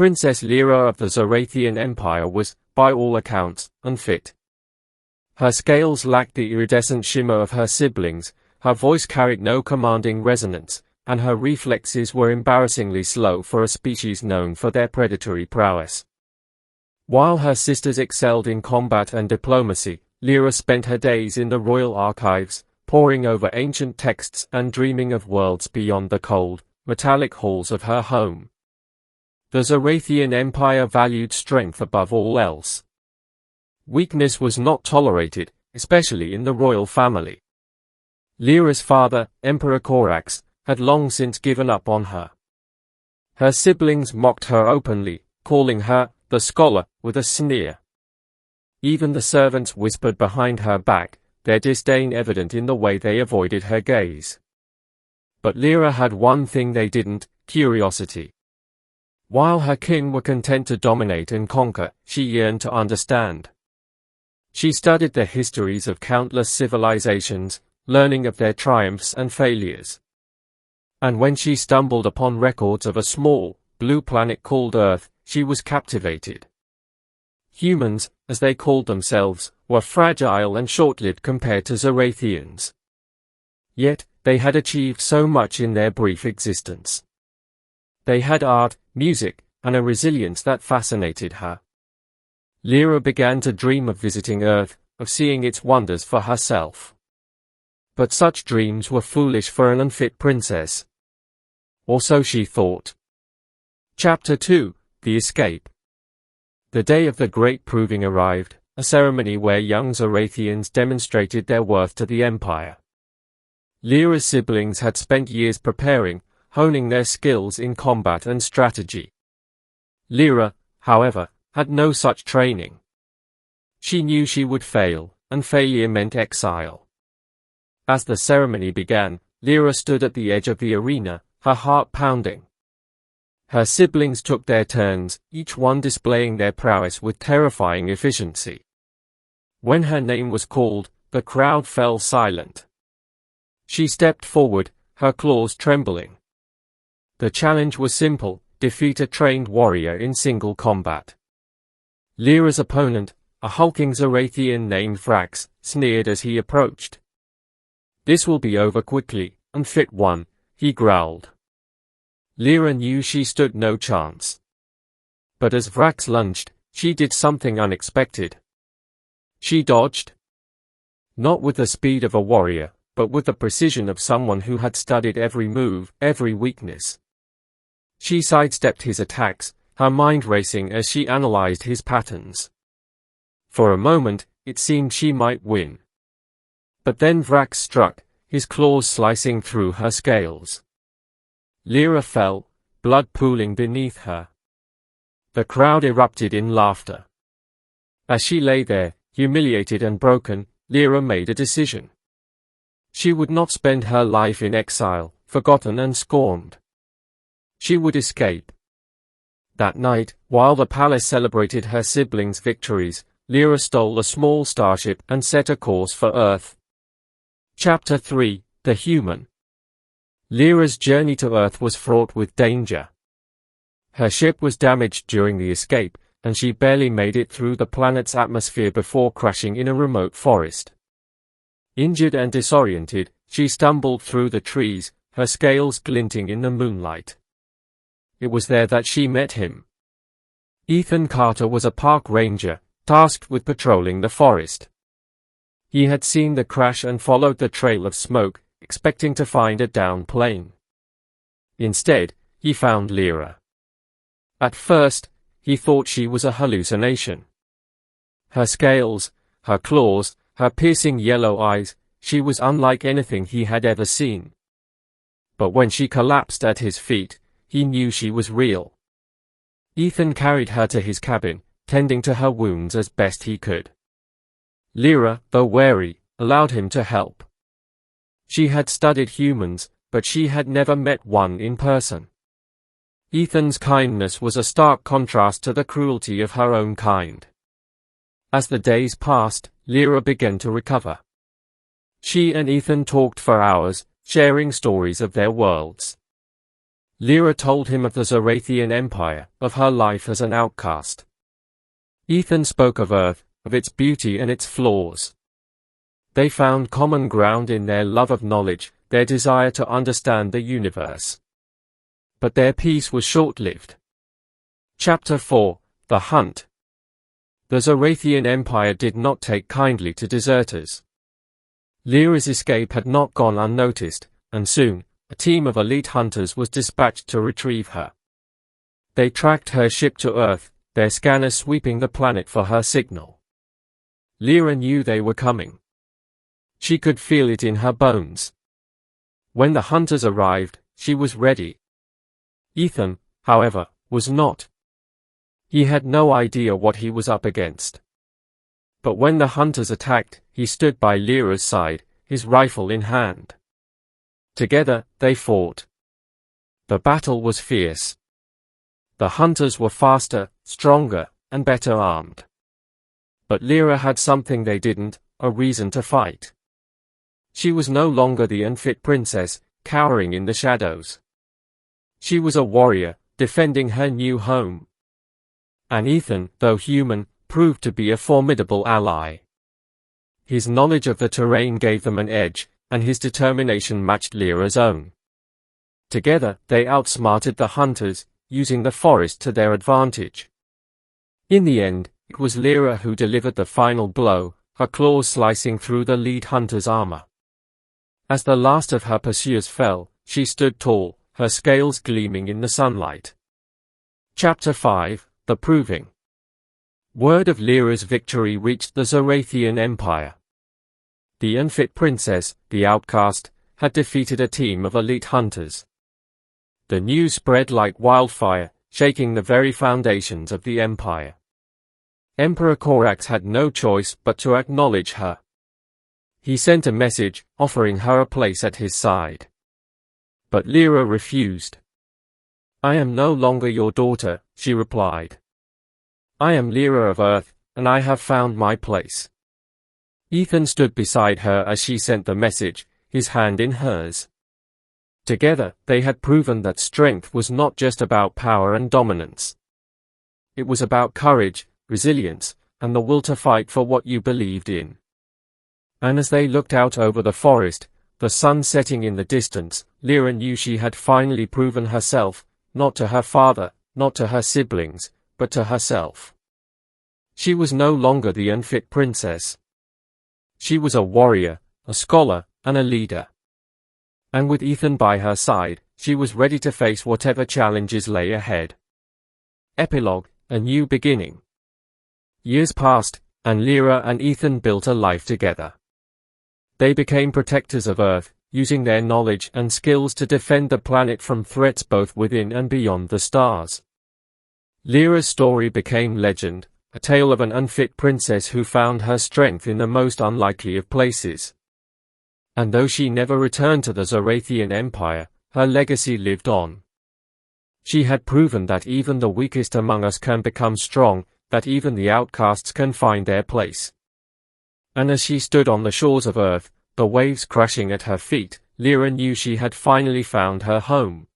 Princess Lira of the Zorathian Empire was, by all accounts, unfit. Her scales lacked the iridescent shimmer of her siblings, her voice carried no commanding resonance, and her reflexes were embarrassingly slow for a species known for their predatory prowess. While her sisters excelled in combat and diplomacy, Lira spent her days in the royal archives, poring over ancient texts and dreaming of worlds beyond the cold, metallic halls of her home. The Zorathian Empire valued strength above all else. Weakness was not tolerated, especially in the royal family. Lira's father, Emperor Korax, had long since given up on her. Her siblings mocked her openly, calling her the scholar with a sneer. Even the servants whispered behind her back, their disdain evident in the way they avoided her gaze. But Lira had one thing they didn't: curiosity. While her kin were content to dominate and conquer, she yearned to understand. She studied the histories of countless civilizations, learning of their triumphs and failures. And when she stumbled upon records of a small, blue planet called Earth, she was captivated. Humans, as they called themselves, were fragile and short-lived compared to Zorathians. Yet, they had achieved so much in their brief existence. They had art, music, and a resilience that fascinated her. Lira began to dream of visiting Earth, of seeing its wonders for herself. But such dreams were foolish for an unfit princess. Or so she thought. Chapter 2: The Escape. The day of the Great Proving arrived, a ceremony where young Zorathians demonstrated their worth to the Empire. Lira's siblings had spent years preparing, honing their skills in combat and strategy. Lira, however, had no such training. She knew she would fail, and failure meant exile. As the ceremony began, Lira stood at the edge of the arena, her heart pounding. Her siblings took their turns, each one displaying their prowess with terrifying efficiency. When her name was called, the crowd fell silent. She stepped forward, her claws trembling. The challenge was simple: defeat a trained warrior in single combat. Lira's opponent, a hulking Zorathian named Vrax, sneered as he approached. "This will be over quickly, unfit one," he growled. Lira knew she stood no chance. But as Vrax lunged, she did something unexpected. She dodged. Not with the speed of a warrior, but with the precision of someone who had studied every move, every weakness. She sidestepped his attacks, her mind racing as she analyzed his patterns. For a moment, it seemed she might win. But then Vrax struck, his claws slicing through her scales. Lira fell, blood pooling beneath her. The crowd erupted in laughter. As she lay there, humiliated and broken, Lira made a decision. She would not spend her life in exile, forgotten and scorned. She would escape. That night, while the palace celebrated her siblings' victories, Lira stole a small starship and set a course for Earth. Chapter 3: The Human. Lira's journey to Earth was fraught with danger. Her ship was damaged during the escape, and she barely made it through the planet's atmosphere before crashing in a remote forest. Injured and disoriented, she stumbled through the trees, her scales glinting in the moonlight. It was there that she met him. Ethan Carter was a park ranger, tasked with patrolling the forest. He had seen the crash and followed the trail of smoke, expecting to find a downed plane. Instead, he found Lira. At first, he thought she was a hallucination. Her scales, her claws, her piercing yellow eyes, she was unlike anything he had ever seen. But when she collapsed at his feet, he knew she was real. Ethan carried her to his cabin, tending to her wounds as best he could. Lira, though wary, allowed him to help. She had studied humans, but she had never met one in person. Ethan's kindness was a stark contrast to the cruelty of her own kind. As the days passed, Lira began to recover. She and Ethan talked for hours, sharing stories of their worlds. Lira told him of the Zorathian Empire, of her life as an outcast. Ethan spoke of Earth, of its beauty and its flaws. They found common ground in their love of knowledge, their desire to understand the universe. But their peace was short-lived. Chapter 4: The Hunt. The Zorathian Empire did not take kindly to deserters. Lira's escape had not gone unnoticed, and soon, a team of elite hunters was dispatched to retrieve her. They tracked her ship to Earth, their scanners sweeping the planet for her signal. Lira knew they were coming. She could feel it in her bones. When the hunters arrived, she was ready. Ethan, however, was not. He had no idea what he was up against. But when the hunters attacked, he stood by Lira's side, his rifle in hand. Together, they fought. The battle was fierce. The hunters were faster, stronger, and better armed. But Lira had something they didn't, a reason to fight. She was no longer the unfit princess, cowering in the shadows. She was a warrior, defending her new home. And Ethan, though human, proved to be a formidable ally. His knowledge of the terrain gave them an edge, and his determination matched Lira's own. Together, they outsmarted the hunters, using the forest to their advantage. In the end, it was Lira who delivered the final blow, her claws slicing through the lead hunter's armor. As the last of her pursuers fell, she stood tall, her scales gleaming in the sunlight. Chapter 5: The Proving. Word of Lira's victory reached the Zorathian Empire. The unfit princess, the outcast, had defeated a team of elite hunters. The news spread like wildfire, shaking the very foundations of the empire. Emperor Korax had no choice but to acknowledge her. He sent a message, offering her a place at his side. But Lira refused. "I am no longer your daughter," she replied. "I am Lira of Earth, and I have found my place." Ethan stood beside her as she sent the message, his hand in hers. Together, they had proven that strength was not just about power and dominance. It was about courage, resilience, and the will to fight for what you believed in. And as they looked out over the forest, the sun setting in the distance, Lira knew she had finally proven herself, not to her father, not to her siblings, but to herself. She was no longer the unfit princess. She was a warrior, a scholar, and a leader. And with Ethan by her side, she was ready to face whatever challenges lay ahead. Epilogue: A new beginning. Years passed, and Lira and Ethan built a life together. They became protectors of Earth, using their knowledge and skills to defend the planet from threats both within and beyond the stars. Lira's story became legend, a tale of an unfit princess who found her strength in the most unlikely of places. And though she never returned to the Zorathian Empire, her legacy lived on. She had proven that even the weakest among us can become strong, that even the outcasts can find their place. And as she stood on the shores of Earth, the waves crashing at her feet, Lira knew she had finally found her home.